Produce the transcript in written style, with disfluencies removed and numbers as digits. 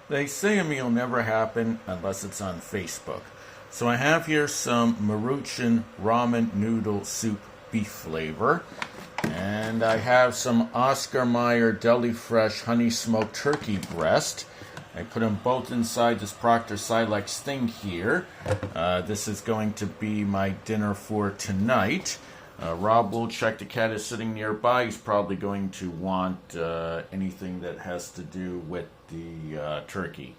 They say a meal never happen unless it's on Facebook. So I have here some Maruchan ramen noodle soup beef flavor. And I have some Oscar Mayer Deli Fresh honey smoked turkey breast. I put them both inside this Proctor Silex thing here. This is going to be my dinner for tonight. Rob will check. The cat is sitting nearby. He's probably going to want anything that has to do with the turkey.